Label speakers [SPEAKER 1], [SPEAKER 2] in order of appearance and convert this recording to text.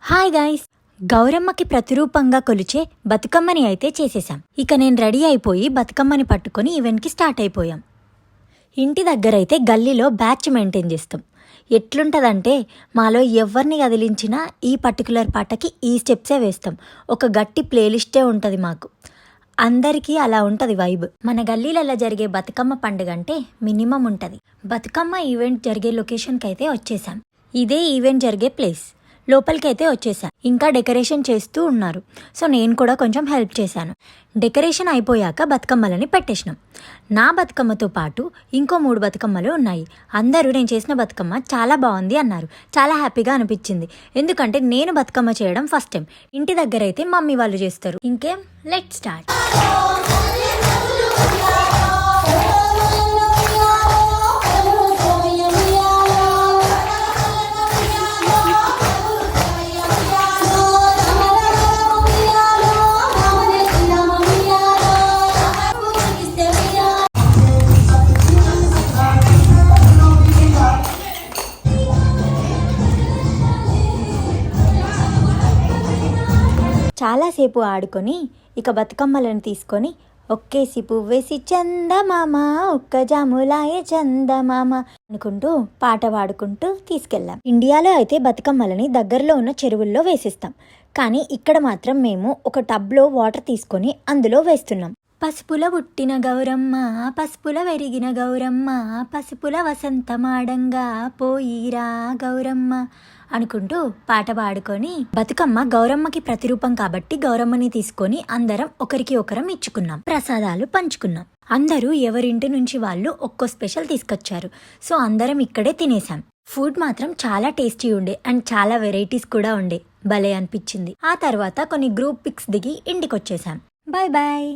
[SPEAKER 1] Hi guys, గౌరమ్మకి ప్రతిరూపంగా కొలిచే బతుకమ్మని అయితే చేసేసాం. ఇక నేను రెడీ అయిపోయి బతుకమ్మని పట్టుకొని ఈవెంట్కి స్టార్ట్ అయిపోయాం. ఇంటి దగ్గర అయితే గల్లీలో బ్యాచ్ మెయింటైన్ చేస్తాం. ఎట్లుంటుందంటే మాలో ఎవరిని కదిలించినా ఈ పర్టికులర్ పాటకి ఈ స్టెప్సే వేస్తాం. ఒక గట్టి ప్లేలిస్టే ఉంటుంది మాకు. అందరికీ అలా ఉంటుంది వైబ్. మన గల్లీలలో జరిగే బతుకమ్మ పండుగ అంటే మినిమం ఉంటుంది. బతుకమ్మ ఈవెంట్ జరిగే లొకేషన్కి అయితే వచ్చేసాం. ఇదే ఈవెంట్ జరిగే ప్లేస్. లోపలికైతే వచ్చేసా. ఇంకా డెకరేషన్ చేస్తూ ఉన్నారు. సో నేను కూడా కొంచెం హెల్ప్ చేశాను. డెకరేషన్ అయిపోయాక బతుకమ్మలని పెట్టేసినాం. నా బతుకమ్మతో పాటు ఇంకో 3 బతుకమ్మలు ఉన్నాయి. అందరూ నేను చేసిన బతుకమ్మ చాలా బాగుంది అన్నారు. చాలా హ్యాపీగా అనిపించింది. ఎందుకంటే నేను బతుకమ్మ చేయడం ఫస్ట్ టైం. ఇంటి దగ్గర అయితే మమ్మీ వాళ్ళు చేస్తారు. ఇంకేం, లెట్స్ స్టార్ట్. చాలాసేపు ఆడుకొని ఇక బతుకమ్మలను తీసుకొని ఒక్కేసి పువ్వేసి చందమామ ఒక్క జాములాయే చందమామ అనుకుంటూ పాట పాడుకుంటూ తీసుకెళ్ళాం. ఇండియాలో అయితే బతుకమ్మలని దగ్గరలో ఉన్న చెరువుల్లో వేసిస్తాం. కానీ ఇక్కడ మాత్రం మేము ఒక టబ్లో వాటర్ తీసుకొని అందులో వేస్తున్నాం. పసుపుల పుట్టిన గౌరమ్మ, పసుపుల వెరిగిన గౌరమ్మ, పసుపుల వసంతమాడంగా పోయిరా గౌరమ్మ అనుకుంటూ పాట పాడుకొని బతుకమ్మ గౌరమ్మకి ప్రతిరూపం కాబట్టి గౌరమ్మని తీసుకొని అందరం ఒకరికి ఒకరం ఇచ్చుకున్నాం. ప్రసాదాలు పంచుకున్నాం. అందరూ ఎవరింటి నుంచి వాళ్ళు ఒక్కో స్పెషల్ తీసుకొచ్చారు. సో అందరం ఇక్కడే తినేసాం. ఫుడ్ మాత్రం చాలా టేస్టీ ఉండే అండ్ చాలా వెరైటీస్ కూడా ఉండే. భలే అనిపించింది. ఆ తర్వాత కొన్ని గ్రూప్ పిక్స్ దిగి ఇంటికి వచ్చేసాం. Bye bye.